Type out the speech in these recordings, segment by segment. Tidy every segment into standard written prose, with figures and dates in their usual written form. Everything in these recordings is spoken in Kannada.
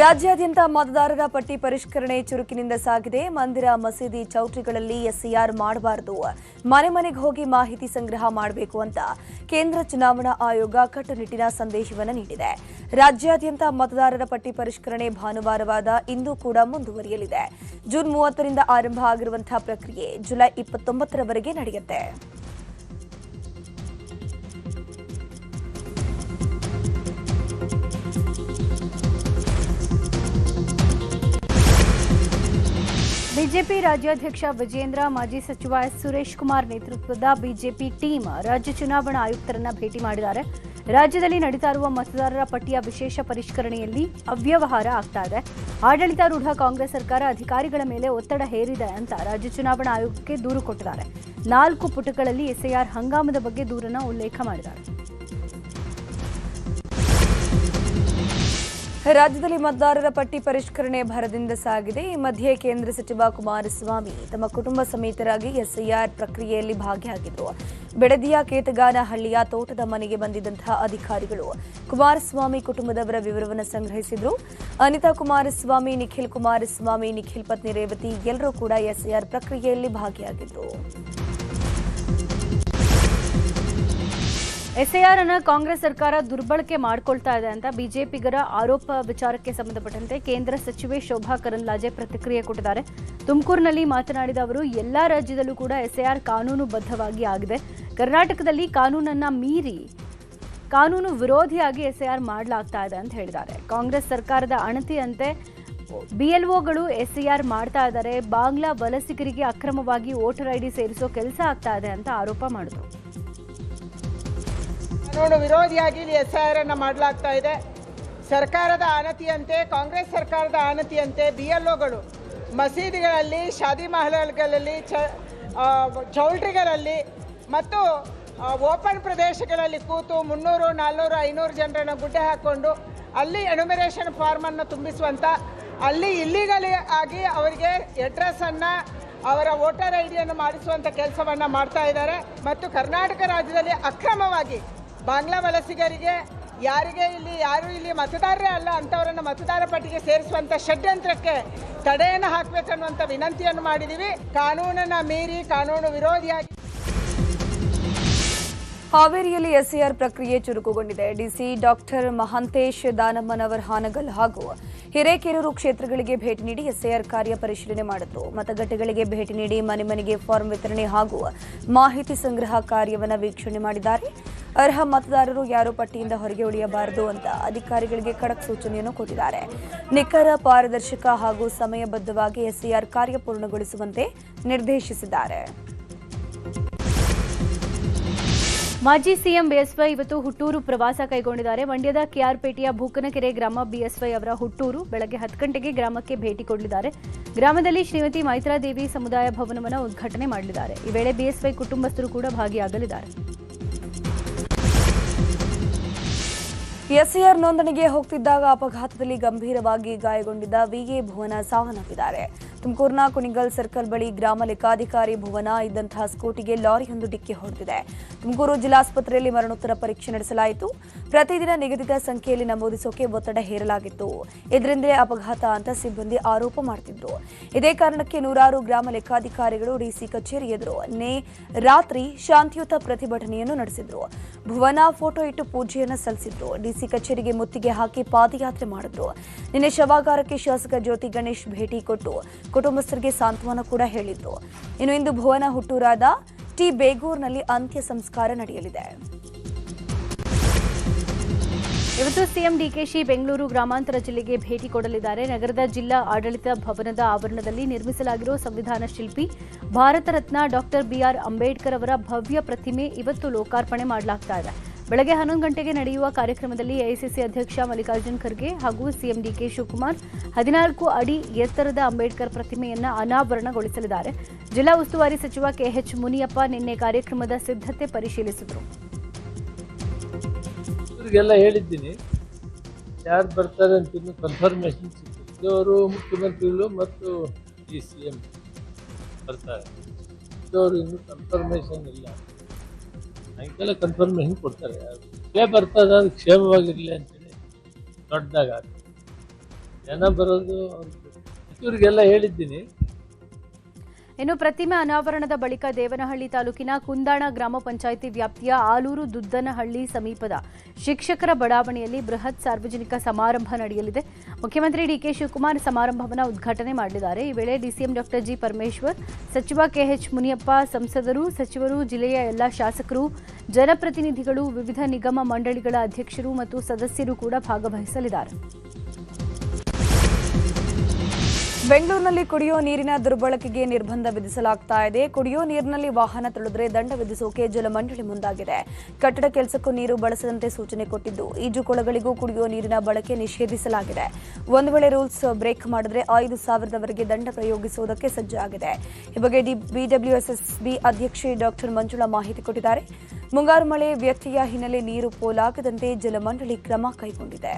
ರಾಜ್ಯಾದ್ಯಂತ ಮತದಾರರ ಪಟ್ಟಿ ಪರಿಷ್ಕರಣೆ ಚುರುಕಿನಿಂದ ಸಾಗಿದೆ. ಮಂದಿರ, ಮಸೀದಿ, ಚೌಟ್ರಿಗಳಲ್ಲಿ ಎಸ್ಐಆರ್ ಮಾಡಬಾರದು, ಮನೆ ಮನೆಗೆ ಹೋಗಿ ಮಾಹಿತಿ ಸಂಗ್ರಹ ಮಾಡಬೇಕು ಅಂತ ಕೇಂದ್ರ ಚುನಾವಣಾ ಆಯೋಗ ಕಟ್ಟುನಿಟ್ಟಿನ ಸಂದೇಶವನ್ನು ನೀಡಿದೆ. ರಾಜ್ಯಾದ್ಯಂತ ಮತದಾರರ ಪಟ್ಟಿ ಪರಿಷ್ಕರಣೆ ಭಾನುವಾರವಾದ ಇಂದು ಕೂಡ ಮುಂದುವರಿಯಲಿದೆ. ಜೂನ್ 30ರಿಂದ ಆರಂಭ ಆಗಿರುವಂತಹ ಪ್ರಕ್ರಿಯೆ ಜುಲೈ 29ರವರೆಗೆ ನಡೆಯುತ್ತೆ. ಬಿಜೆಪಿ ರಾಜ್ಯಾಧ್ಯಕ್ಷ ವಿಜೇಂದ್ರ, ಮಾಜಿ ಸಚಿವ ಎಸ್ ಸುರೇಶ್ ಕುಮಾರ್ ನೇತೃತ್ವದ ಬಿಜೆಪಿ ಟೀಮ್ ರಾಜ್ಯ ಚುನಾವಣಾ ಆಯುಕ್ತರನ್ನ ಭೇಟಿ ಮಾಡಿದ್ದಾರೆ. ರಾಜ್ಯದಲ್ಲಿ ನಡೀತಾ ಇರುವ ಮತದಾರರ ಪಟ್ಟಿಯ ವಿಶೇಷ ಪರಿಷ್ಕರಣೆಯಲ್ಲಿ ಅವ್ಯವಹಾರ ಆಗ್ತಾ ಇದೆ. ಆಡಳಿತಾರೂಢ ಕಾಂಗ್ರೆಸ್ ಸರ್ಕಾರ ಅಧಿಕಾರಿಗಳ ಮೇಲೆ ಒತ್ತಡ ಹೇರಿದೆ ಅಂತ ರಾಜ್ಯ ಚುನಾವಣಾ ಆಯೋಗಕ್ಕೆ ದೂರು ಕೊಟ್ಟಿದ್ದಾರೆ. 4 ಪುಟಗಳಲ್ಲಿ ಎಸ್ಐಆರ್ ಹಂಗಾಮದ ಬಗ್ಗೆ ದೂರನ್ನ ಉಲ್ಲೇಖ ಮಾಡಿದ್ದಾರೆ. ರಾಜ್ಯದಲ್ಲಿ ಮತದಾರರ ಪಟ್ಟಿ ಪರಿಷ್ಕರಣೆ ಭರದಿಂದ ಸಾಗಿದೆ. ಈ ಮಧ್ಯೆ ಕೇಂದ್ರ ಸಚಿವ ಕುಮಾರಸ್ವಾಮಿ ತಮ್ಮ ಕುಟುಂಬ ಸಮೇತರಾಗಿ ಎಸ್ಐಆರ್ ಪ್ರಕ್ರಿಯೆಯಲ್ಲಿ ಭಾಗಿಯಾಗಿದ್ದರು. ಬೆಳದಿಯ ಕೇತಗಾನಹಳ್ಳಿಯ ತೋಟದ ಮನೆಗೆ ಬಂದಿದ್ದಂತಹ ಅಧಿಕಾರಿಗಳು ಕುಮಾರಸ್ವಾಮಿ ಕುಟುಂಬದವರ ವಿವರವನ್ನು ಸಂಗ್ರಹಿಸಿದ್ರು. ಅನಿತಾ ಕುಮಾರಸ್ವಾಮಿ, ನಿಖಿಲ್ ಕುಮಾರಸ್ವಾಮಿ, ನಿಖಿಲ್ ಪತ್ನಿ ರೇವತಿ ಎಲ್ಲರೂ ಕೂಡ ಎಸ್ಐಆರ್ ಪ್ರಕ್ರಿಯೆಯಲ್ಲಿ ಭಾಗಿಯಾಗಿದ್ದರು. ಎಸ್ಐಆರ್ ಅನ್ನು ಕಾಂಗ್ರೆಸ್ ಸರ್ಕಾರ ದುರ್ಬಳಕೆ ಮಾಡಿಕೊಳ್ತಾ ಇದೆ ಅಂತ ಬಿಜೆಪಿಗರ ಆರೋಪ ವಿಚಾರಕ್ಕೆ ಸಂಬಂಧಪಟ್ಟಂತೆ ಕೇಂದ್ರ ಸಚಿವೆ ಶೋಭಾ ಕರಂದ್ಲಾಜೆ ಪ್ರತಿಕ್ರಿಯೆ ಕೊಟ್ಟಿದ್ದಾರೆ. ತುಮಕೂರಿನಲ್ಲಿ ಮಾತನಾಡಿದ ಅವರು, ಎಲ್ಲಾ ರಾಜ್ಯದಲ್ಲೂ ಕೂಡ ಎಸ್ಐಆರ್ ಕಾನೂನುಬದ್ಧವಾಗಿ ಆಗಿದೆ. ಕರ್ನಾಟಕದಲ್ಲಿ ಕಾನೂನನ್ನ ಮೀರಿ ಕಾನೂನು ವಿರೋಧಿಯಾಗಿ ಎಸ್ಐಆರ್ ಮಾಡಲಾಗ್ತಾ ಇದೆ ಅಂತ ಹೇಳಿದ್ದಾರೆ. ಕಾಂಗ್ರೆಸ್ ಸರ್ಕಾರದ ಅಣತಿಯಂತೆ ಬಿಎಲ್ಒಗಳು ಎಸ್ಐಆರ್ ಮಾಡ್ತಾ ಇದ್ದಾರೆ. ಬಾಂಗ್ಲಾ ವಲಸಿಗರಿಗೆ ಅಕ್ರಮವಾಗಿ ವೋಟರ್ ಐಡಿ ಸೇರಿಸೋ ಕೆಲಸ ಆಗ್ತಾ ಇದೆ ಅಂತ ಆರೋಪ ಮಾಡಿದ್ರು. ಕಾನೂನು ವಿರೋಧಿಯಾಗಿ ಇಲ್ಲಿ ಎಸ್ಐಆರ್ ಅನ್ನು ಮಾಡಲಾಗ್ತಾ ಇದೆ. ಸರ್ಕಾರದ ಅನತಿಯಂತೆ, ಕಾಂಗ್ರೆಸ್ ಸರ್ಕಾರದ ಅನತಿಯಂತೆ ಬಿಎಲ್ಒಗಳು ಮಸೀದಿಗಳಲ್ಲಿ, ಶಾದಿ ಮಹಲ್ಗಳಲ್ಲಿ, ಚೌಲ್ಟ್ರಿಗಳಲ್ಲಿ ಮತ್ತು ಓಪನ್ ಪ್ರದೇಶಗಳಲ್ಲಿ ಕೂತು 300, 400, 500 ಜನರನ್ನು ಗುಡ್ಡೆ ಹಾಕ್ಕೊಂಡು ಅಲ್ಲಿ ಎನ್ಯುಮರೇಷನ್ ಫಾರ್ಮನ್ನು ತುಂಬಿಸುವಂಥ, ಅಲ್ಲಿ ಇಲ್ಲಿಗಲ್ ಆಗಿ ಅವರಿಗೆ ಅಡ್ರೆಸ್ಸನ್ನು, ಅವರ ವೋಟರ್ ಐಡಿಯನ್ನು ಮಾಡಿಸುವಂಥ ಕೆಲಸವನ್ನು ಮಾಡ್ತಾ ಇದ್ದಾರೆ. ಮತ್ತು ಕರ್ನಾಟಕ ರಾಜ್ಯದಲ್ಲಿ ಅಕ್ರಮವಾಗಿ ಬಾಂಗ್ಲಾ ವಲಸಿಗರಿಗೆ, ಯಾರು ಇಲ್ಲಿ ಮತದಾರರೇ ಅಲ್ಲ ಅಂಥವರನ್ನು ಮತದಾರ ಪಟ್ಟಿಗೆ ಸೇರಿಸುವಂಥ ಷಡ್ಯಂತ್ರಕ್ಕೆ ತಡೆಯನ್ನು ಹಾಕಬೇಕನ್ನುವಂಥ ವಿನಂತಿಯನ್ನು ಮಾಡಿದ್ದೀವಿ. ಕಾನೂನನ್ನು ಮೀರಿ ಕಾನೂನು ವಿರೋಧಿಯಾಗಿ ಹಾವೇರಿಯಲ್ಲಿ ಎಸ್ಐಆರ್ ಪ್ರಕ್ರಿಯೆ ಚುರುಕುಗೊಂಡಿದೆ. ಡಿಸಿ ಡಾಕ್ಟರ್ ಮಹಾಂತೇಶ್ ದಾನಮ್ಮನವರ್ ಹಾನಗಲ್ ಹಾಗೂ ಹಿರೇಕೆರೂರು ಕ್ಷೇತ್ರಗಳಿಗೆ ಭೇಟಿ ನೀಡಿ ಎಸ್ಐಆರ್ ಕಾರ್ಯ ಪರಿಶೀಲನೆ ಮಾಡಿದ್ರು. ಮತಗಟ್ಟೆಗಳಿಗೆ ಭೇಟಿ ನೀಡಿ ಮನೆ ಮನೆಗೆ ಫಾರ್ಮ್ ವಿತರಣೆ ಹಾಗೂ ಮಾಹಿತಿ ಸಂಗ್ರಹ ಕಾರ್ಯವನ್ನು ವೀಕ್ಷಣೆ ಮಾಡಿದ್ದಾರೆ. ಅರ್ಹ ಮತದಾರರು ಯಾರೂ ಪಟ್ಟಿಯಿಂದ ಹೊರಗೆ ಉಳಿಯಬಾರದು ಅಂತ ಅಧಿಕಾರಿಗಳಿಗೆ ಖಡಕ್ ಸೂಚನೆಯನ್ನು ಕೊಟ್ಟಿದ್ದಾರೆ. ನಿಖರ, ಪಾರದರ್ಶಕ ಹಾಗೂ ಸಮಯಬದ್ಧವಾಗಿ ಎಸ್ಐಆರ್ ಕಾರ್ಯ ಪೂರ್ಣಗೊಳಿಸುವಂತೆ ನಿರ್ದೇಶಿಸಿದ್ದಾರೆ. ಮಾಜಿ ಸಿಎಂ ಬಿಎಸ್ವೈ ಇವತ್ತು ಹುಟ್ಟೂರು ಪ್ರವಾಸ ಕೈಗೊಂಡಿದ್ದಾರೆ. ಮಂಡ್ಯದ ಕೆಆರ್ಪೇಟೆಯ ಬೂಕನಕೆರೆ ಗ್ರಾಮ ಬಿಎಸ್ವೈ ಅವರ ಹುಟ್ಟೂರು. ಬೆಳಗ್ಗೆ 10 ಗಂಟೆಗೆ ಗ್ರಾಮಕ್ಕೆ ಭೇಟಿ ಕೊಡಲಿದ್ದಾರೆ. ಗ್ರಾಮದಲ್ಲಿ ಶ್ರೀಮತಿ ಮೈತ್ರಾದೇವಿ ಸಮುದಾಯ ಭವನವನ್ನು ಉದ್ಘಾಟನೆ ಮಾಡಲಿದ್ದಾರೆ. ಈ ವೇಳೆ ಬಿಎಸ್ವೈ ಕುಟುಂಬಸ್ಥರು ಕೂಡ ಭಾಗಿಯಾಗಲಿದ್ದಾರೆ. ಎಸ್ಐಆರ್ ನೋಂದಣಿಗೆ ಹೋಗ್ತಿದ್ದಾಗ ಅಪಘಾತದಲ್ಲಿ ಗಂಭೀರವಾಗಿ ಗಾಯಗೊಂಡಿದ್ದ ವಿಎ ಭುವನ ಸಾವನ್ನಪ್ಪಿದ್ದಾರೆ. ತುಮಕೂರಿನ ಕುಣಿಗಲ್ ಸರ್ಕಲ್ ಬಳಿ ಗ್ರಾಮ ಲೆಕ್ಕಾಧಿಕಾರಿ ಭುವನ ಇದ್ದಂತಹ ಸ್ಕೂಟಿಗೆ ಲಾರಿಯೊಂದು ಡಿಕ್ಕಿ ಹೊಡೆದಿದೆ. ತುಮಕೂರು ಜಿಲ್ಲಾಸ್ಪತ್ರೆಯಲ್ಲಿ ಮರಣೋತ್ತರ ಪರೀಕ್ಷೆ ನಡೆಸಲಾಯಿತು. ಪ್ರತಿದಿನ ನಿಗದಿತ ಸಂಖ್ಯೆಯಲ್ಲಿ ನಮೂದಿಸೋಕೆ ಒತ್ತಡ ಹೇರಲಾಗಿತ್ತು. ಇದರಿಂದಲೇ ಅಪಘಾತ ಅಂತ ಸಿಬ್ಬಂದಿ ಆರೋಪ ಮಾಡುತ್ತಿದ್ರು. ಇದೇ ಕಾರಣಕ್ಕೆ ನೂರಾರು ಗ್ರಾಮ ಲೆಕ್ಕಾಧಿಕಾರಿಗಳು ಡಿಸಿ ಕಚೇರಿ ಎದುರು ರಾತ್ರಿ ಶಾಂತಿಯುತ ಪ್ರತಿಭಟನೆಯನ್ನು ನಡೆಸಿದ್ರು. ಭುವನ ಫೋಟೋ ಇಟ್ಟು ಪೂಜೆಯನ್ನು ಸಲ್ಲಿಸಿದ್ರು. ಡಿಸಿ ಕಚೇರಿಗೆ ಮುತ್ತಿಗೆ ಹಾಕಿ ಪಾದಯಾತ್ರೆ ಮಾಡಿದ್ರು. ನಿನ್ನೆ ಶವಾಗಾರಕ್ಕೆ ಶಾಸಕ ಜ್ಯೋತಿ ಗಣೇಶ್ ಭೇಟಿ ಕೊಟ್ಟು ಕುಟುಂಬಸ್ಥರಿಗೆ ಸಾಂತ್ವನ ಕೂಡ ಹೇಳಿದ್ರು. ಇನ್ನು ಇಂದು ಭುವನ ಹುಟ್ಟೂರಾದ ಟಿ ಬೇಗೂರಿನಲ್ಲಿ ಅಂತ್ಯ ಸಂಸ್ಕಾರ ನಡೆಯಲಿದೆ. ಇವತ್ತು ಸಿಎಂ ಡಿಕೆಶಿ ಬೆಂಗಳೂರು ಗ್ರಾಮಾಂತರ ಜಿಲ್ಲೆಗೆ ಭೇಟಿ ಕೊಡಲಿದ್ದಾರೆ. ನಗರದ ಜಿಲ್ಲಾ ಆಡಳಿತ ಭವನದ ಆವರಣದಲ್ಲಿ ನಿರ್ಮಿಸಲಾಗಿರುವ ಸಂವಿಧಾನ ಶಿಲ್ಪಿ ಭಾರತ ರತ್ನ ಡಾಕ್ಟರ್ ಬಿಆರ್ ಅಂಬೇಡ್ಕರ್ ಅವರ ಭವ್ಯ ಪ್ರತಿಮೆ ಇವತ್ತು ಲೋಕಾರ್ಪಣೆ ಮಾಡಲಾಗ್ತಾ ಇದೆ. ಬೆಳಗ್ಗೆ 11 ಗಂಟೆಗೆ ನಡೆಯುವ ಕಾರ್ಯಕ್ರಮದಲ್ಲಿ ಎಐಸಿಸಿ ಅಧ್ಯಕ್ಷ ಮಲ್ಲಿಕಾರ್ಜುನ್ ಖರ್ಗೆ ಹಾಗೂ ಸಿಎಂ ಡಿಕೆ ಶಿವಕುಮಾರ್ 14 ಅಡಿ ಎತ್ತರದ ಅಂಬೇಡ್ಕರ್ ಪ್ರತಿಮೆಯನ್ನು ಅನಾವರಣಗೊಳಿಸಲಿದ್ದಾರೆ. ಜಿಲ್ಲಾ ಉಸ್ತುವಾರಿ ಸಚಿವ ಕೆಎಚ್ ಮುನಿಯಪ್ಪ ನಿನ್ನೆ ಕಾರ್ಯಕ್ರಮದ ಸಿದ್ಧತೆ ಪರಿಶೀಲಿಸಿದರು. ಹೇಳಿದ್ದೀನಿ, ಯಾರು ಬರ್ತಾರೆ ಅಂತ ಇನ್ನು ಕನ್ಫರ್ಮೇಶನ್ ಸಿಗ್ತದೆ. ಅವರು ಮುಖ್ಯಮಂತ್ರಿಗಳು ಮತ್ತು ಈ ಸಿಎಂ ಬರ್ತಾರೆ. ಅವರು ಇನ್ನೂ ಕನ್ಫರ್ಮೇಶನ್ ಇಲ್ಲ. ಸಾಯಂಕಾಲ ಕನ್ಫರ್ಮೇಷನ್ ಕೊಡ್ತಾರೆ. ಯಾರು ಬರ್ತದ ಅದು ಕ್ಷೇಮವಾಗಿರಲಿ ಅಂತೇಳಿ ದೊಡ್ಡದಾಗ ಜನ ಬರೋದು ಇವ್ರಿಗೆಲ್ಲ ಹೇಳಿದ್ದೀನಿ. ಇನ್ನು ಪ್ರತಿಮೆ ಅನಾವರಣದ ಬಳಿಕ ದೇವನಹಳ್ಳಿ ತಾಲೂಕಿನ ಕುಂದಾಣ ಗ್ರಾಮ ಪಂಚಾಯಿತಿ ವ್ಯಾಪ್ತಿಯ ಆಲೂರು ದುದ್ದನಹಳ್ಳಿ ಸಮೀಪದ ಶಿಕ್ಷಕರ ಬಡಾವಣೆಯಲ್ಲಿ ಬೃಹತ್ ಸಾರ್ವಜನಿಕ ಸಮಾರಂಭ ನಡೆಯಲಿದೆ. ಮುಖ್ಯಮಂತ್ರಿ ಡಿಕೆ ಶಿವಕುಮಾರ್ ಸಮಾರಂಭವನ್ನು ಉದ್ಘಾಟನೆ ಮಾಡಲಿದ್ದಾರೆ. ಈ ವೇಳೆ ಡಿಸಿಎಂ ಡಾಕ್ಟರ್ ಜಿ ಪರಮೇಶ್ವರ್, ಸಚಿವ ಕೆಎಚ್ ಮುನಿಯಪ್ಪ, ಸಂಸದರು, ಸಚಿವರು, ಜಿಲ್ಲೆಯ ಎಲ್ಲ ಶಾಸಕರು, ಜನಪ್ರತಿನಿಧಿಗಳು, ವಿವಿಧ ನಿಗಮ ಮಂಡಳಿಗಳ ಅಧ್ಯಕ್ಷರು ಮತ್ತು ಸದಸ್ಯರು ಕೂಡ ಭಾಗವಹಿಸಲಿದ್ದಾರೆ. ಬೆಂಗಳೂರಿನಲ್ಲಿ ಕುಡಿಯೋ ನೀರಿನ ದುರ್ಬಳಕೆಗೆ ನಿರ್ಬಂಧ ವಿಧಿಸಲಾಗ್ತಾ ಇದೆ. ಕುಡಿಯೋ ನೀರಿನಲ್ಲಿ ವಾಹನ ತುಳಿದ್ರೆ ದಂಡ ವಿಧಿಸೋಕೆ ಜಲಮಂಡಳಿ ಮುಂದಾಗಿದೆ. ಕಟ್ಟಡ ಕೆಲಸಕ್ಕೂ ನೀರು ಬಳಸದಂತೆ ಸೂಚನೆ ಕೊಟ್ಟಿದ್ದು, ಈಜುಕೊಳಗಳಿಗೂ ಕುಡಿಯೋ ನೀರಿನ ಬಳಕೆ ನಿಷೇಧಿಸಲಾಗಿದೆ. ಒಂದು ವೇಳೆ ರೂಲ್ಸ್ ಬ್ರೇಕ್ ಮಾಡಿದ್ರೆ 5,000ವರೆಗೆ ದಂಡ ಪ್ರಯೋಗಿಸುವುದಕ್ಕೆ ಸಜ್ಜಾಗಿದೆ. ಈ ಬಗ್ಗೆ ಬಿಡಬ್ಲ್ಯೂಎಸ್ಎಸ್ಬಿ ಅಧ್ಯಕ್ಷೆ ಡಾಕ್ಟರ್ ಮಂಜುಳಾ ಮಾಹಿತಿ ಕೊಟ್ಟಿದ್ದಾರೆ. ಮುಂಗಾರು ಮಳೆ ವ್ಯತ್ಯಯ ಹಿನ್ನೆಲೆ ನೀರು ಪೋಲಾಗದಂತೆ ಜಲಮಂಡಳಿ ಕ್ರಮ ಕೈಗೊಂಡಿದೆ.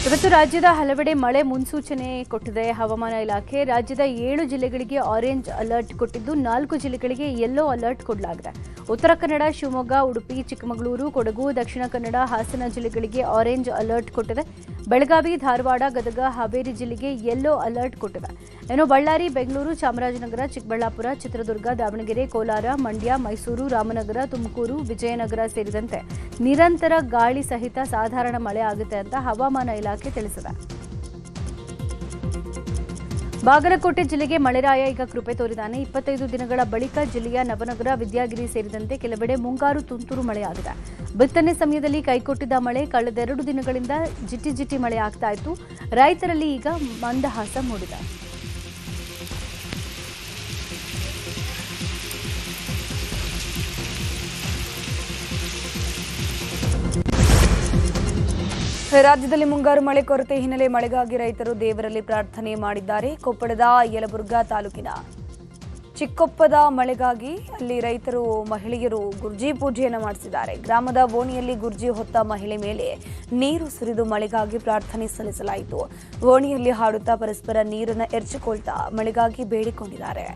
ಇವತ್ತು ರಾಜ್ಯದ ಹಲವೆಡೆ ಮಳೆ ಮುನ್ಸೂಚನೆ ಕೊಟ್ಟಿದೆ ಹವಾಮಾನ ಇಲಾಖೆ. ರಾಜ್ಯದ 7 ಜಿಲ್ಲೆಗಳಿಗೆ ಆರೆಂಜ್ ಅಲರ್ಟ್ ಕೊಟ್ಟಿದ್ದು 4 ಜಿಲ್ಲೆಗಳಿಗೆ ಯೆಲ್ಲೋ ಅಲರ್ಟ್ ಕೊಡಲಾಗಿದೆ. ಉತ್ತರ ಕನ್ನಡ, ಶಿವಮೊಗ್ಗ, ಉಡುಪಿ, ಚಿಕ್ಕಮಗಳೂರು, ಕೊಡಗು, ದಕ್ಷಿಣ ಕನ್ನಡ, ಹಾಸನ ಜಿಲ್ಲೆಗಳಿಗೆ ಆರೆಂಜ್ ಅಲರ್ಟ್ ಕೊಟ್ಟಿದೆ. ಬೆಳಗಾವಿ, ಧಾರವಾಡ, ಗದಗ, ಹಾವೇರಿ ಜಿಲ್ಲೆಗೆ ಯೆಲ್ಲೋ ಅಲರ್ಟ್ ಕೊಟ್ಟಿದೆ. ಇನ್ನು ಬಳ್ಳಾರಿ, ಬೆಂಗಳೂರು, ಚಾಮರಾಜನಗರ, ಚಿಕ್ಕಬಳ್ಳಾಪುರ, ಚಿತ್ರದುರ್ಗ, ದಾವಣಗೆರೆ, ಕೋಲಾರ, ಮಂಡ್ಯ, ಮೈಸೂರು, ರಾಮನಗರ, ತುಮಕೂರು, ವಿಜಯನಗರ ಸೇರಿದಂತೆ ನಿರಂತರ ಗಾಳಿ ಸಹಿತ ಸಾಧಾರಣ ಮಳೆ ಆಗುತ್ತೆ ಅಂತ ಹವಾಮಾನ ಇಲಾಖೆ ತಿಳಿಸಿದೆ. ಬಾಗಲಕೋಟೆ ಜಿಲ್ಲೆಗೆ ಮಳೆರಾಯ ಈಗ ಕೃಪೆ ತೋರಿದ್ದಾನೆ. 25 ದಿನಗಳ ಬಳಿಕ ಜಿಲ್ಲೆಯ ನವನಗರ, ವಿದ್ಯಾಗಿರಿ ಸೇರಿದಂತೆ ಕೆಲವೆಡೆ ಮುಂಗಾರು ತುಂತುರು ಮಳೆಯಾಗಿದೆ. ಬಿತ್ತನೆ ಸಮಯದಲ್ಲಿ ಕೈಕೊಟ್ಟಿದ್ದ ಮಳೆ ಕಳೆದ 2 ದಿನಗಳಿಂದ ಜಿಟಿ ಜಿಟಿ ಮಳೆ ಆಗ್ತಾ ಇತ್ತು. ರೈತರಲ್ಲಿ ಈಗ ಮಂದಹಾಸ ಮೂಡಿದೆ. ರಾಜ್ಯದಲ್ಲಿ ಮುಂಗಾರು ಮಳೆ ಕೊರತೆ ಹಿನ್ನೆಲೆ ಮಳೆಗಾಗಿ ರೈತರು ದೇವರಲ್ಲಿ ಪ್ರಾರ್ಥನೆ ಮಾಡಿದ್ದಾರೆ. ಕೊಪ್ಪಳದ ಯಲಬುರ್ಗಾ ತಾಲೂಕಿನ ಚಿಕ್ಕೊಪ್ಪದ ಮಳೆಗಾಗಿ ಅಲ್ಲಿ ರೈತರು, ಮಹಿಳೆಯರು ಗುರ್ಜಿ ಪೂಜೆಯನ್ನು ಮಾಡಿಸಿದ್ದಾರೆ. ಗ್ರಾಮದ ಓಣಿಯಲ್ಲಿ ಗುರ್ಜಿ ಹೊತ್ತ ಮಹಿಳೆ ಮೇಲೆ ನೀರು ಸುರಿದು ಮಳೆಗಾಗಿ ಪ್ರಾರ್ಥನೆ ಸಲ್ಲಿಸಲಾಯಿತು. ಓಣಿಯಲ್ಲಿ ಹಾಡುತ್ತಾ ಪರಸ್ಪರ ನೀರನ್ನು ಎರಚಿಕೊಳ್ತಾ ಮಳೆಗಾಗಿ ಬೇಡಿಕೊಂಡಿದ್ದಾರೆ.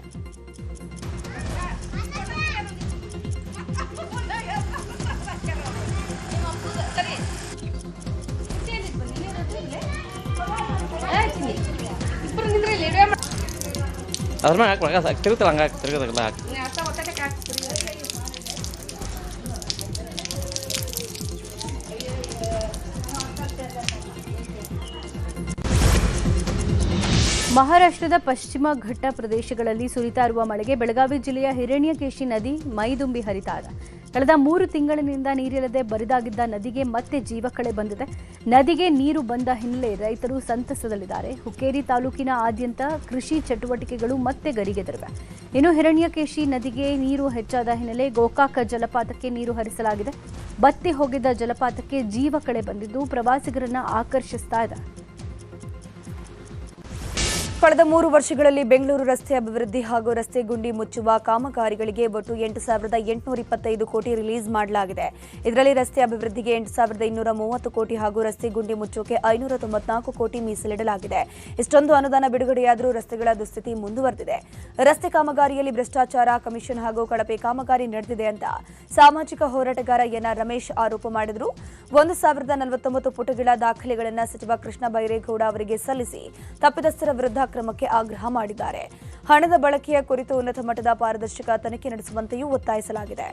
ಅದ್ರ ಮ್ಯಾಗ ಹಾಕಿ ತಿರುಗ್ತಲ್ಲ, ಹಂಗೆ ತಿರುಗಲ್ಲ ಹಾಕಿ. ಮಹಾರಾಷ್ಟ್ರದ ಪಶ್ಚಿಮ ಘಟ್ಟ ಪ್ರದೇಶಗಳಲ್ಲಿ ಸುರಿತಾ ಇರುವ ಮಳೆಗೆ ಬೆಳಗಾವಿ ಜಿಲ್ಲೆಯ ಹಿರಣ್ಯಕೇಶಿ ನದಿ ಮೈದುಂಬಿ ಹರಿತಾ ಇದೆ. ಕಳೆದ 3 ತಿಂಗಳಿನಿಂದ ನೀರಿಲ್ಲದೆ ಬರಿದಾಗಿದ್ದ ನದಿಗೆ ಮತ್ತೆ ಜೀವಕಳೆ ಬಂದಿದೆ. ನದಿಗೆ ನೀರು ಬಂದ ಹಿನ್ನೆಲೆ ರೈತರು ಸಂತಸದಲ್ಲಿದ್ದಾರೆ. ಹುಕ್ಕೇರಿ ತಾಲೂಕಿನ ಆದ್ಯಂತ ಕೃಷಿ ಚಟುವಟಿಕೆಗಳು ಮತ್ತೆ ಗರಿಗೆದರಿವೆ. ಇನ್ನು ಹಿರಣ್ಯಕೇಶಿ ನದಿಗೆ ನೀರು ಹೆಚ್ಚಾದ ಹಿನ್ನೆಲೆ ಗೋಕಾಕ ಜಲಪಾತಕ್ಕೆ ನೀರು ಹರಿಸಲಾಗಿದೆ. ಬತ್ತಿ ಹೋಗಿದ್ದ ಜಲಪಾತಕ್ಕೆ ಜೀವಕಳೆ ಬಂದಿದ್ದು ಪ್ರವಾಸಿಗರನ್ನ ಆಕರ್ಷಿಸ್ತಾ ಇದೆ. ಕಳೆದ 3 ವರ್ಷಗಳಲ್ಲಿ ಬೆಂಗಳೂರು ರಸ್ತೆ ಅಭಿವೃದ್ಧಿ ಹಾಗೂ ರಸ್ತೆ ಗುಂಡಿ ಮುಚ್ಚುವ ಕಾಮಗಾರಿಗಳಿಗೆ ಒಟ್ಟು 8,825 ಕೋಟಿ ರಿಲೀಸ್ ಮಾಡಲಾಗಿದೆ. ಇದರಲ್ಲಿ ರಸ್ತೆ ಅಭಿವೃದ್ಧಿಗೆ 8,230 ಕೋಟಿ ಹಾಗೂ ರಸ್ತೆ ಗುಂಡಿ ಮುಚ್ಚೋಕೆ 594 ಕೋಟಿ ಮೀಸಲಿಡಲಾಗಿದೆ. ಇಷ್ಟೊಂದು ಅನುದಾನ ಬಿಡುಗಡೆಯಾದರೂ ರಸ್ತೆಗಳ ದುಸ್ಥಿತಿ ಮುಂದುವರೆದಿದೆ. ರಸ್ತೆ ಕಾಮಗಾರಿಯಲ್ಲಿ ಭ್ರಷ್ಟಾಚಾರ, ಕಮಿಷನ್ ಹಾಗೂ ಕಳಪೆ ಕಾಮಗಾರಿ ನಡೆದಿದೆ ಅಂತ ಸಾಮಾಜಿಕ ಹೋರಾಟಗಾರ ಎನ್ಆರ್ ರಮೇಶ್ ಆರೋಪ ಮಾಡಿದರು. 1,049 ಪುಟಗಳ ದಾಖಲೆಗಳನ್ನು ಸಚಿವ ಕೃಷ್ಣ ಬೈರೇಗೌಡ ಅವರಿಗೆ ಸಲ್ಲಿಸಿ ತಪ್ಪಿತಸ್ಥರ ವಿರುದ್ಧ ಕ್ರಮಕ್ಕೆ ಆಗ್ರಹ ಮಾಡಿದ್ದಾರೆ. ಹಣದ ಬಳಕೆಯ ಕುರಿತು ಉನ್ನತ ಮಟ್ಟದ ಪಾರದರ್ಶಕ ತನಿಖೆ ನಡೆಸುವಂತೆಯೂ ಒತ್ತಾಯಿಸಲಾಗಿದೆ.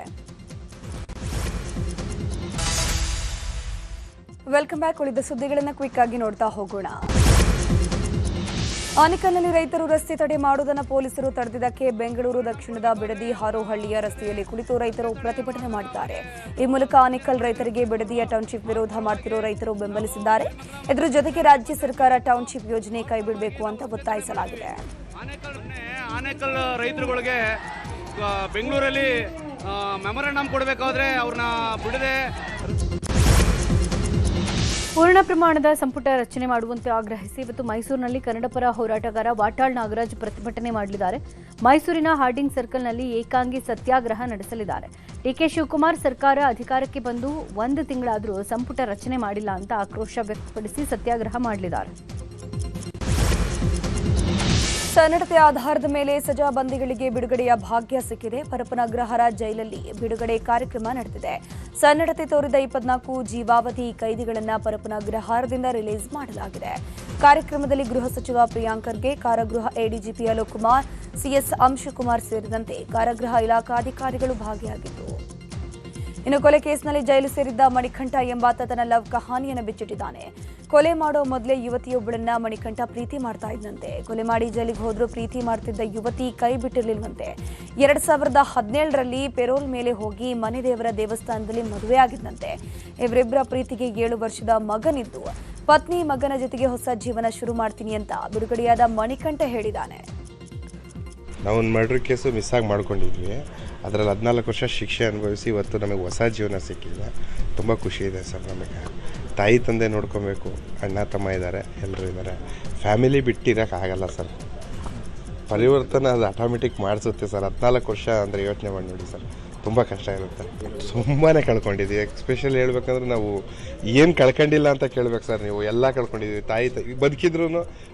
Welcome back. ಉಳಿದ ಸುದ್ದಿಗಳನ್ನು ಕ್ವಿಕ್ ಆಗಿ ನೋಡ್ತಾ ಹೋಗೋಣ. ಆನೇಕಲ್ನಲ್ಲಿ ರೈತರು ರಸ್ತೆ ತಡೆ ಮಾಡುವುದನ್ನು ಪೊಲೀಸರು ತಡೆದಿದ್ದಕ್ಕೆ ಬೆಂಗಳೂರು ದಕ್ಷಿಣದ ಬಿಡದಿ ಹಾರೋಹಳ್ಳಿಯ ರಸ್ತೆಯಲ್ಲಿ ಕುಳಿತು ರೈತರು ಪ್ರತಿಭಟನೆ ಮಾಡಿದ್ದಾರೆ. ಈ ಮೂಲಕ ಆನೇಕಲ್ ರೈತರಿಗೆ ಬಿಡದಿಯ ಟೌನ್ಶಿಪ್ ವಿರೋಧ ಮಾಡುತ್ತಿರುವ ರೈತರು ಬೆಂಬಲಿಸಿದ್ದಾರೆ. ಇದರ ಜೊತೆಗೆ ರಾಜ್ಯ ಸರ್ಕಾರ ಟೌನ್ಶಿಪ್ ಯೋಜನೆ ಕೈಬಿಡಬೇಕು ಅಂತ ಒತ್ತಾಯಿಸಲಾಗಿದೆ. ಆನೇಕಲ್ ರೈತರುಗಳಿಗೆ ಬೆಂಗಳೂರಲ್ಲಿ ಮೆಮೊರಾಂಡಮ್ ಕೊಡಬೇಕಾದ್ರೆ ಅವ್ರನ್ನ ಬಿಡದೆ ಪೂರ್ಣ ಪ್ರಮಾಣದ ಸಂಪುಟ ರಚನೆ ಮಾಡುವಂತೆ ಆಗ್ರಹಿಸಿ ಇವತ್ತು ಮೈಸೂರಿನಲ್ಲಿ ಕನ್ನಡಪರ ಹೋರಾಟಗಾರ ವಾಟಾಳ್ ನಾಗರಾಜ್ ಪ್ರತಿಭಟನೆ ಮಾಡಲಿದ್ದಾರೆ. ಮೈಸೂರಿನ ಹಾರ್ಡಿಂಗ್ ಸರ್ಕಲ್ನಲ್ಲಿ ಏಕಾಂಗಿ ಸತ್ಯಾಗ್ರಹ ನಡೆಸಲಿದ್ದಾರೆ. ಡಿಕೆ ಶಿವಕುಮಾರ್ ಸರ್ಕಾರ ಅಧಿಕಾರಕ್ಕೆ ಬಂದು 1 ತಿಂಗಳಾದರೂ ಸಂಪುಟ ರಚನೆ ಮಾಡಿಲ್ಲ ಅಂತ ಆಕ್ರೋಶ ವ್ಯಕ್ತಪಡಿಸಿ ಸತ್ಯಾಗ್ರಹ ಮಾಡಲಿದ್ದಾರೆ. ಸನ್ನಡತೆ ಆಧಾರದ ಮೇಲೆ ಸಜಾಬಂದಿಗಳಿಗೆ ಬಿಡುಗಡೆಯ ಭಾಗ್ಯ ಸಿಕ್ಕಿದೆ. ಪರಪ್ಪನ ಅಗ್ರಹಾರ ಜೈಲಲ್ಲಿ ಬಿಡುಗಡೆ ಕಾರ್ಯಕ್ರಮ ನಡೆದಿದೆ. ಸನ್ನಡತೆ ತೋರಿದ 24 ಜೀವಾವಧಿ ಕೈದಿಗಳನ್ನು ಪರಪ್ಪನ ಅಗ್ರಹಾರದಿಂದ ರಿಲೀಸ್ ಮಾಡಲಾಗಿದೆ. ಕಾರ್ಯಕ್ರಮದಲ್ಲಿ ಗೃಹ ಸಚಿವ ಪ್ರಿಯಾಂಕ್ ಖರ್ಗೆ, ಕಾರಾಗೃಹ ಎಡಿಜಿಪಿ ಅಲೋಕ್ ಕುಮಾರ್, ಸಿಎಸ್ ಅಂಶುಕುಮಾರ್ ಸೇರಿದಂತೆ ಕಾರಾಗೃಹ ಇಲಾಖಾಧಿಕಾರಿಗಳು ಭಾಗಿಯಾಗಿದ್ದರು. ಇನ್ನು ಕೊಲೆ ಕೇಸ್ನಲ್ಲಿ ಜೈಲು ಸೇರಿದ್ದ ಮಣಿಕಂಠ ಎಂಬಾತ ತನ್ನ ಲವ್ ಕಹಾನಿಯನ್ನು ಬಿಚ್ಚಿಟ್ಟಿದ್ದಾನೆ. ಕೊಲೆ ಮಾಡೋ ಮೊದಲೇ ಯುವತಿಯೊಬ್ಬಳನ್ನ ಮಣಿಕಂಠ ಪ್ರೀತಿ ಮಾಡ್ತಾ ಇದ್ದಂತೆ. ಕೊಲೆ ಮಾಡಿ ಜೈಲಿಗೆ ಹೋದ್ರೂ ಪ್ರೀತಿ ಮಾಡ್ತಿದ್ದ ಯುವತಿ ಕೈ ಬಿಟ್ಟಿರಲಿಲ್ವಂತೆ. 2017ರಲ್ಲಿ ಪೆರೋಲ್ ಮೇಲೆ ಹೋಗಿ ಮನೆ ದೇವರ ದೇವಸ್ಥಾನದಲ್ಲಿ ಮದುವೆಯಾಗಿದ್ದಂತೆ. ಇವರಿಬ್ಬರ ಪ್ರೀತಿಗೆ 7 ವರ್ಷದ ಮಗನಿದ್ದು ಪತ್ನಿ ಮಗನ ಜೊತೆಗೆ ಹೊಸ ಜೀವನ ಶುರು ಮಾಡ್ತೀನಿ ಅಂತ ಬಿಡುಗಡೆಯಾದ ಮಣಿಕಂಠ ಹೇಳಿದ್ದಾನೆ. ನಾವೊಂದು ಮರ್ಡರ್ ಕೇಸು ಮಿಸ್ ಆಗಿ ಮಾಡ್ಕೊಂಡಿದ್ವಿ. ಅದರಲ್ಲಿ 14 ವರ್ಷ ಶಿಕ್ಷೆ ಅನುಭವಿಸಿ ಇವತ್ತು ನಮಗೆ ಹೊಸ ಜೀವನ ಸಿಕ್ಕಿದೆ. ತುಂಬ ಖುಷಿ ಇದೆ ಸರ್. ನಮಗೆ ತಾಯಿ ತಂದೆ ನೋಡ್ಕೊಬೇಕು, ಅಣ್ಣ ತಮ್ಮ ಇದ್ದಾರೆ, ಎಲ್ಲರೂ ಇದ್ದಾರೆ. ಫ್ಯಾಮಿಲಿ ಬಿಟ್ಟಿರೋಕ್ಕಾಗಲ್ಲ ಸರ್. ಪರಿವರ್ತನೆ ಅದು ಆಟೋಮೆಟಿಕ್ ಮಾಡಿಸುತ್ತೆ ಸರ್. 14 ವರ್ಷ ಅಂದರೆ ಯೋಚನೆ ಮಾಡಿ ನೋಡಿ ಸರ್, ತುಂಬ ಕಷ್ಟ ಇರುತ್ತೆ. ತುಂಬಾ ಕಳ್ಕೊಂಡಿದ್ದೀವಿ. ಎಸ್ಪೆಷಲಿ ಹೇಳ್ಬೇಕಂದ್ರೆ ನಾವು ಏನು ಕಳ್ಕೊಂಡಿಲ್ಲ ಅಂತ ಕೇಳ್ಬೇಕು ಸರ್. ನೀವು ಎಲ್ಲ ಕಳ್ಕೊಂಡಿದ್ದೀವಿ. ಬದುಕಿದ್ರೂ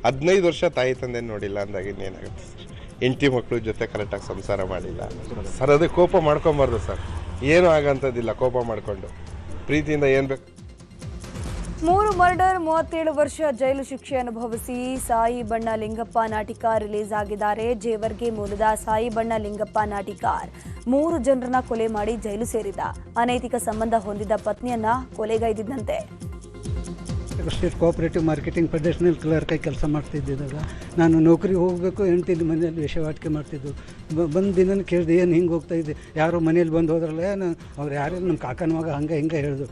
15 ವರ್ಷ ತಾಯಿ ತಂದೆ ನೋಡಿಲ್ಲ ಅಂದಾಗ ಇನ್ನೇನಾಗುತ್ತೆ ಸರ್. ಹೆಂಡತಿ ಮಕ್ಕಳು ಜೊತೆ ಕರೆಕ್ಟಾಗಿ ಸಂಸಾರ ಮಾಡಿಲ್ಲ ಸರ್. ಅದೇ ಕೋಪ ಮಾಡ್ಕೊಬಾರ್ದು ಸರ್. ಏನೂ ಆಗೋಂಥದ್ದಿಲ್ಲ ಕೋಪ ಮಾಡಿಕೊಂಡು. ಪ್ರೀತಿಯಿಂದ ಏನು ಬೇಕು. 3 ಮರ್ಡರ್, 37 ವರ್ಷ ಜೈಲು ಶಿಕ್ಷೆ ಅನುಭವಿಸಿ ಸಾಯಿ ಬಣ್ಣ ಲಿಂಗಪ್ಪ ನಾಟಿಕಾರ್ ರಿಲೀಸ್ ಆಗಿದ್ದಾರೆ. ಜೇವರ್ಗೆ ಮೂಲದ ಸಾಯಿ ಬಣ್ಣ ಲಿಂಗಪ್ಪ ನಾಟಿಕಾರ್ 3 ಜನರನ್ನ ಕೊಲೆ ಮಾಡಿ ಜೈಲು ಸೇರಿದ. ಅನೈತಿಕ ಸಂಬಂಧ ಹೊಂದಿದ್ದ ಪತ್ನಿಯನ್ನ ಕೊಲೆಗೈದಿದ್ದಂತೆ. ಸ್ಟೇಟ್ ಕೋಆಪರೇಟಿವ್ ಮಾರ್ಕೆಟಿಂಗ್ ಫೆಡರೇಷನಲ್ಲಿ ಕ್ಲರ್ಕಾಗಿ ಕೆಲಸ ಮಾಡ್ತಿದ್ದಾಗ ನಾನು ನೌಕರಿಗೆ ಹೋಗಬೇಕು. ಹೆಂಡ್ತಿದ್ದು ಮನೆಯಲ್ಲಿ ವೇಷವಾಟಿಕೆ ಮಾಡ್ತಿದ್ದು. ಬಂದು ದಿನ ಕೇಳಿದೆ, ಏನು ಹಿಂಗೆ ಹೋಗ್ತಾ ಇದ್ದೆ, ಯಾರೋ ಮನೇಲಿ ಬಂದು ಹೋದ್ರಲ್ಲ, ಅವ್ರು ಯಾರು ನಮ್ಮ ಕಾಕನ ಮಗ ಹಂಗೆ ಹಿಂಗೆ ಹೇಳಿದ್ರು.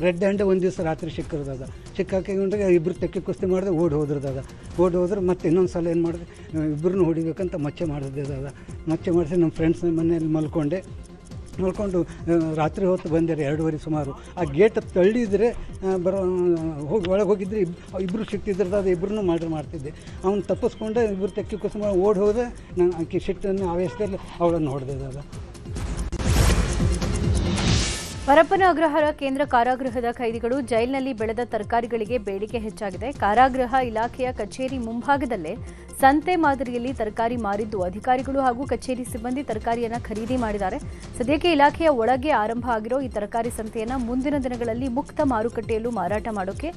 ರೆಡ್ ಹ್ಯಾಂಡೆ ಒಂದು ದಿವಸ ರಾತ್ರಿ ಸಿಕ್ಕಿರೋದಾಗ ಸಿಕ್ಕಾಕೊಂಡ್ರೆ ಇಬ್ಬರು ತೆಕ್ಕೆ ಕುಸ್ತಿ ಮಾಡಿದೆ, ಓಡಿ ಹೋದ್ರೆ ಮತ್ತೆ ಇನ್ನೊಂದು ಸಲ ಏನು ಮಾಡಿದೆ, ಇಬ್ಬರನ್ನೂ ಹೊಡಿಬೇಕಂತ ಮಚ್ಚೆ ಮಾಡಿದಾಗ ಮಚ್ಚೆ ಮಾಡಿಸಿ ನಮ್ಮ ಫ್ರೆಂಡ್ಸ್ ಮನೆಯಲ್ಲಿ ಮಲ್ಕೊಂಡು ರಾತ್ರಿ ಹೊತ್ತು ಬಂದಿರಿ 2:30 ಸುಮಾರು. ಆ ಗೇಟ್ ತಳ್ಳಿದರೆ ಒಳಗೆ ಹೋಗಿದ್ರೆ ಇಬ್ಬರು ಸಿಕ್ತಿದ್ರದ, ಅದು ಇಬ್ಬರನ್ನೂ ಮಾಡ್ತಿದ್ದೆ. ಅವ್ನು ತಪ್ಪಿಸ್ಕೊಂಡೆ, ಇಬ್ಬರು ತೆಕ್ಕಿ ಕುಸುಮ ಓಡಿ ಹೋದೆ. ನಾನು ಆಕೆ ಸಿಟ್ಟನ್ನು ಆವೇಶದಲ್ಲಿ ಅವಳನ್ನು ಹೊಡೆದಿದ್ದಾಗ. ಪರಪ್ಪನ ಅಗ್ರಹಾರ ಕೇಂದ್ರ ಕಾರಾಗೃಹದ ಖೈದಿಗಳು ಜೈಲಿನಲ್ಲಿ ಬೆಳೆದ ತರಕಾರಿಗಳಿಗೆ ಬೇಡಿಕೆ ಹೆಚ್ಚಾಗಿದೆ. ಕಾರಾಗೃಹ ಇಲಾಖೆಯ ಕಚೇರಿ ಮುಂಭಾಗದಲ್ಲೇ ಸಂತೆ ಮಾದರಿಯಲ್ಲಿ ತರಕಾರಿ ಮಾರಿದ್ದು ಅಧಿಕಾರಿಗಳು ಹಾಗೂ ಕಚೇರಿ ಸಿಬ್ಬಂದಿ ತರಕಾರಿಯನ್ನು ಖರೀದಿ ಮಾಡಿದ್ದಾರೆ. ಸದ್ಯಕ್ಕೆ ಇಲಾಖೆಯ ಒಳಗೆ ಆರಂಭ ಆಗಿರೋ ಈ ತರಕಾರಿ ಸಂತೆಯನ್ನು ಮುಂದಿನ ದಿನಗಳಲ್ಲಿ ಮುಕ್ತ ಮಾರುಕಟ್ಟೆಯಲ್ಲೂ ಮಾರಾಟ ಮಾಡೋಕೆ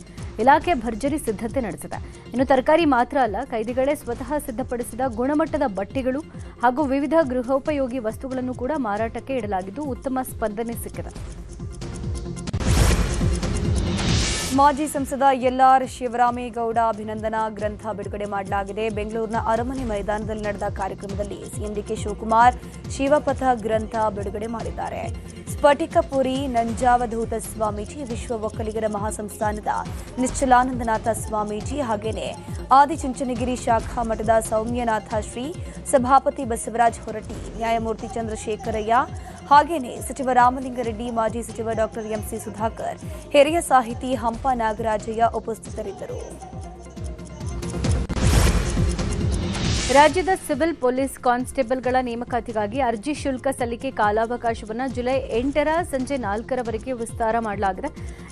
ಇಲಾಖೆ ಭರ್ಜರಿ ಸಿದ್ಧತೆ ನಡೆಸಿದೆ. ಇನ್ನು ತರಕಾರಿ ಮಾತ್ರ ಅಲ್ಲ, ಖೈದಿಗಳೇ ಸ್ವತಃ ಸಿದ್ಧಪಡಿಸಿದ ಗುಣಮಟ್ಟದ ಬಟ್ಟೆಗಳು ಹಾಗೂ ವಿವಿಧ ಗೃಹೋಪಯೋಗಿ ವಸ್ತುಗಳನ್ನು ಕೂಡ ಮಾರಾಟಕ್ಕೆ ಇಡಲಾಗಿದ್ದು ಉತ್ತಮ ಸ್ಪಂದನೆ ಸಿಕ್ಕಿದೆ. ಮಾಜಿ ಸಂಸದ ಎಲ್ಆರ್ ಶಿವರಾಮೇಗೌಡ ಅಭಿನಂದನಾ ಗ್ರಂಥ ಬಿಡುಗಡೆ ಮಾಡಲಾಗಿದೆ. ಬೆಂಗಳೂರಿನ ಅರಮನೆ ಮೈದಾನದಲ್ಲಿ ನಡೆದ ಕಾರ್ಯಕ್ರಮದಲ್ಲಿ ಸಿಎಂ ಡಿಕೆ ಶಿವಕುಮಾರ್ ಶಿವಪಥ ಗ್ರಂಥ ಬಿಡುಗಡೆ ಮಾಡಿದ್ದಾರೆ. ಸ್ಫಟಿಕಪುರಿ ನಂಜಾವಧೂತ ಸ್ವಾಮೀಜಿ, ವಿಶ್ವ ಒಕ್ಕಲಿಗರ ಮಹಾಸಂಸ್ಥಾನದ ನಿಶ್ಚಲಾನಂದನಾಥ ಸ್ವಾಮೀಜಿ, ಹಾಗೇನೆ ಆದಿಚುಂಚನಗಿರಿ ಶಾಖಾ ಮಠದ ಸೌಮ್ಯನಾಥ ಶ್ರೀ, ಸಭಾಪತಿ ಬಸವರಾಜ ಹೊರಟ್ಟಿ, ನ್ಯಾಯಮೂರ್ತಿ ಚಂದ್ರಶೇಖರಯ್ಯ, ಹಾಗೇನೆ ಸಚಿವ ರಾಮಲಿಂಗಾರೆಡ್ಡಿ, ಮಾಜಿ ಸಚಿವ ಡಾಕ್ಟರ್ ಎಂಸಿ ಸುಧಾಕರ್, ಹಿರಿಯ ಸಾಹಿತಿ ಹಂಪ ನಾಗರಾಜಯ್ಯ ಉಪಸ್ಥಿತರಿದ್ದರು. ರಾಜ್ಯದ ಸಿವಿಲ್ ಪೊಲೀಸ್ ಕಾನ್ಸ್ಟೇಬಲ್ಗಳ ನೇಮಕಾತಿಗಾಗಿ ಅರ್ಜಿ ಶುಲ್ಕ ಸಲ್ಲಿಕೆ ಕಾಲಾವಕಾಶವನ್ನು ಜುಲೈ 8ರ ಸಂಜೆ 4ರವರೆಗೆ ವಿಸ್ತಾರ ಮಾಡಲಾಗಿದೆ.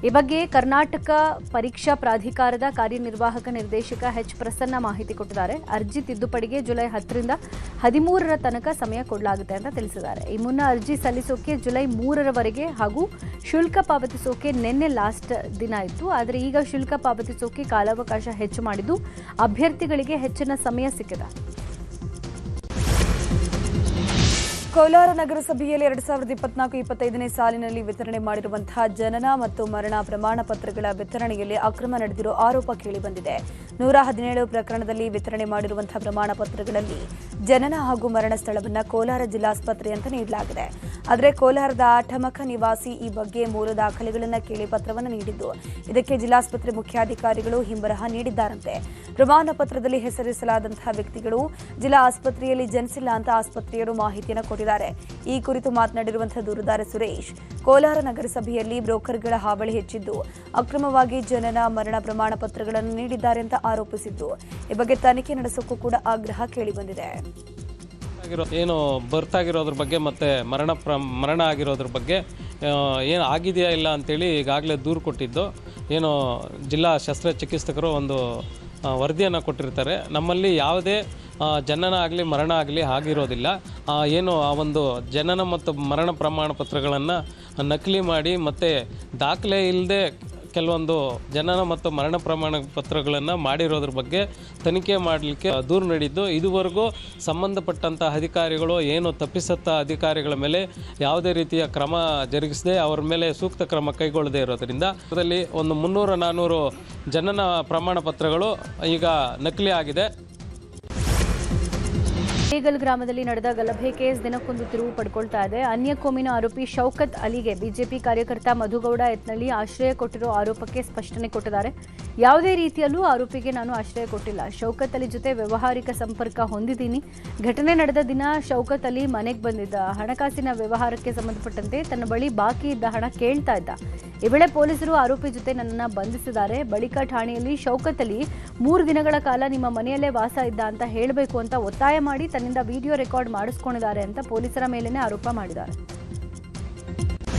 ಈ ಬಗ್ಗೆ ಕರ್ನಾಟಕ ಪರೀಕ್ಷಾ ಪ್ರಾಧಿಕಾರದ ಕಾರ್ಯನಿರ್ವಾಹಕ ನಿರ್ದೇಶಕ ಎಚ್ ಪ್ರಸನ್ನ ಮಾಹಿತಿ ಕೊಟ್ಟಿದ್ದಾರೆ. ಅರ್ಜಿ ತಿದ್ದುಪಡಿಗೆ ಜುಲೈ 10ರಿಂದ 13ರ ತನಕ ಸಮಯ ಕೊಡಲಾಗುತ್ತೆ ಅಂತ ತಿಳಿಸಿದ್ದಾರೆ. ಈ ಮುನ್ನ ಅರ್ಜಿ ಸಲ್ಲಿಸೋಕೆ ಜುಲೈ 3ರವರೆಗೆ ಹಾಗೂ ಶುಲ್ಕ ಪಾವತಿಸೋಕೆ ನಿನ್ನೆ ಲಾಸ್ಟ್ ದಿನ ಇತ್ತು. ಆದರೆ ಈಗ ಶುಲ್ಕ ಪಾವತಿಸೋಕೆ ಕಾಲಾವಕಾಶ ಹೆಚ್ಚು ಮಾಡಿದ್ದು ಅಭ್ಯರ್ಥಿಗಳಿಗೆ ಹೆಚ್ಚಿನ ಸಮಯ ಸಿಕ್ಕಿದೆ. ಕೋಲಾರ ನಗರಸಭೆಯಲ್ಲಿ 2024-25ನೇ ಸಾಲಿನಲ್ಲಿ ವಿತರಣೆ ಮಾಡಿರುವಂತಹ ಜನನ ಮತ್ತು ಮರಣ ಪ್ರಮಾಣ ಪತ್ರಗಳ ವಿತರಣೆಯಲ್ಲಿ ಅಕ್ರಮ ನಡೆದಿರೋ ಆರೋಪ ಕೇಳಿಬಂದಿದೆ. 117 ಪ್ರಕರಣದಲ್ಲಿ ವಿತರಣೆ ಮಾಡಿರುವಂತಹ ಪ್ರಮಾಣ ಪತ್ರಗಳಲ್ಲಿ ಜನನ ಹಾಗೂ ಮರಣ ಸ್ಥಳವನ್ನು ಕೋಲಾರ ಜಿಲ್ಲಾಸ್ಪತ್ರೆ ಅಂತ ನೀಡಲಾಗಿದೆ. ಆದರೆ ಕೋಲಾರದ ಆಠಮಖ ನಿವಾಸಿ ಈ ಬಗ್ಗೆ ಮೂಲ ದಾಖಲೆಗಳನ್ನು ಕೇಳಿ ಪತ್ರವನ್ನು ನೀಡಿದ್ದು, ಇದಕ್ಕೆ ಜಿಲ್ಲಾಸ್ಪತ್ರೆ ಮುಖ್ಯಾಧಿಕಾರಿಗಳು ಹಿಂಬರಹ ನೀಡಿದ್ದಾರಂತೆ. ಪ್ರಮಾಣ ಪತ್ರದಲ್ಲಿ ಹೆಸರಿಸಲಾದಂತಹ ವ್ಯಕ್ತಿಗಳು ಜಿಲ್ಲಾ ಆಸ್ಪತ್ರೆಯಲ್ಲಿ ಜನಿಸಿಲ್ಲ ಅಂತ ಆಸ್ಪತ್ರೆಯರು ಮಾಹಿತಿಯನ್ನು ಕೊಟ್ಟಿದ್ದಾರೆ. ಈ ಕುರಿತು ಮಾತನಾಡಿರುವಂತಹ ದೂರುದಾರ ಸುರೇಶ್, ಕೋಲಾರ ನಗರಸಭೆಯಲ್ಲಿ ಬ್ರೋಕರ್ಗಳ ಹಾವಳಿ ಹೆಚ್ಚಿದ್ದು ಅಕ್ರಮವಾಗಿ ಜನನ ಮರಣ ಪ್ರಮಾಣ ಪತ್ರಗಳನ್ನು ನೀಡಿದ್ದಾರೆ ಅಂತ ಆರೋಪಿಸಿದ್ದು, ಈ ಬಗ್ಗೆ ತನಿಖೆ ನಡೆಸೋಕ್ಕೂ ಕೂಡ ಆಗ್ರಹ ಕೇಳಿಬಂದಿದೆ. ಏನು ಬರ್ತ್ ಆಗಿರೋದ್ರ ಬಗ್ಗೆ ಮತ್ತು ಮರಣ ಆಗಿರೋದ್ರ ಬಗ್ಗೆ ಏನು ಆಗಿದೆಯಾ ಇಲ್ಲ ಅಂತೇಳಿ ಈಗಾಗಲೇ ದೂರು ಕೊಟ್ಟಿದ್ದು. ಏನು ಜಿಲ್ಲಾ ಶಸ್ತ್ರಚಿಕಿತ್ಸಕರು ಒಂದು ವರದಿಯನ್ನು ಕೊಟ್ಟಿರ್ತಾರೆ. ನಮ್ಮಲ್ಲಿ ಯಾವುದೇ ಜನನ ಆಗಲಿ ಮರಣ ಆಗಲಿ ಆಗಿರೋದಿಲ್ಲ. ಏನು ಆ ಒಂದು ಜನನ ಮತ್ತು ಮರಣ ಪ್ರಮಾಣ ಪತ್ರಗಳನ್ನು ನಕಲಿ ಮಾಡಿ ಮತ್ತು ದಾಖಲೆ ಇಲ್ಲದೆ ಕೆಲವೊಂದು ಜನನ ಮತ್ತು ಮರಣ ಪ್ರಮಾಣ ಪತ್ರಗಳನ್ನು ಮಾಡಿರೋದ್ರ ಬಗ್ಗೆ ತನಿಖೆ ಮಾಡಲಿಕ್ಕೆ ದೂರು ನೀಡಿದ್ದು, ಇದುವರೆಗೂ ಸಂಬಂಧಪಟ್ಟಂಥ ಅಧಿಕಾರಿಗಳು ಏನು ತಪ್ಪಿಸತ್ತ ಅಧಿಕಾರಿಗಳ ಮೇಲೆ ಯಾವುದೇ ರೀತಿಯ ಕ್ರಮ ಜರುಗಿಸದೆ ಅವರ ಮೇಲೆ ಸೂಕ್ತ ಕ್ರಮ ಕೈಗೊಳ್ಳದೇ ಇರೋದರಿಂದ ಅದರಲ್ಲಿ ಒಂದು 300-400 ಜನನ ಪ್ರಮಾಣ ಪತ್ರಗಳು ಈಗ ನಕಲಿ ಆಗಿದೆ. ಬೇಗಲ್ ಗ್ರಾಮದಲ್ಲಿ ನಡೆದ ಗಲಭೆ ಕೇಸ್ ದಿನಕ್ಕೊಂದು ತಿರುವು ಪಡ್ಕೊಳ್ತಾ ಇದೆ. ಅನ್ಯ ಕೋಮಿನ ಆರೋಪಿ ಶೌಕತ್ ಅಲಿಗೆ ಬಿಜೆಪಿ ಕಾರ್ಯಕರ್ತ ಮಧುಗೌಡ ಯತ್ನಳ್ಳಿ ಆಶ್ರಯ ಕೊಟ್ಟಿರೋ ಆರೋಪಕ್ಕೆ ಸ್ಪಷ್ಟನೆ ಕೊಟ್ಟಿದ್ದಾರೆ. ಯಾವುದೇ ರೀತಿಯಲ್ಲೂ ಆರೋಪಿಗೆ ನಾನು ಆಶ್ರಯ ಕೊಟ್ಟಿಲ್ಲ. ಶೌಕತ್ ಅಲಿ ಜೊತೆ ವ್ಯವಹಾರಿಕ ಸಂಪರ್ಕ ಹೊಂದಿದ್ದೀನಿ. ಘಟನೆ ನಡೆದ ದಿನ ಶೌಕತ್ ಅಲಿ ಮನೆಗೆ ಬಂದಿದ್ದ. ಹಣಕಾಸಿನ ವ್ಯವಹಾರಕ್ಕೆ ಸಂಬಂಧಪಟ್ಟಂತೆ ತನ್ನ ಬಳಿ ಬಾಕಿ ಇದ್ದ ಹಣ ಕೇಳ್ತಾ ಇದ್ದ. ಈ ವೇಳೆ ಪೊಲೀಸರು ಆರೋಪಿ ಜೊತೆ ನನ್ನನ್ನು ಬಂಧಿಸಿದ್ದಾರೆ. ಬಳಿಕ ಠಾಣೆಯಲ್ಲಿ ಶೌಕತ್ ಅಲಿ 3 ದಿನಗಳ ಕಾಲ ನಿಮ್ಮ ಮನೆಯಲ್ಲೇ ವಾಸ ಇದ್ದ ಅಂತ ಹೇಳಬೇಕು ಅಂತ ಒತ್ತಾಯ ಮಾಡಿ ತನ್ನಿಂದ ವಿಡಿಯೋ ರೆಕಾರ್ಡ್ ಮಾಡಿಸ್ಕೊಂಡಿದ್ದಾರೆ ಅಂತ ಪೊಲೀಸರ ಮೇಲೇನೆ ಆರೋಪ ಮಾಡಿದ್ದಾರೆ.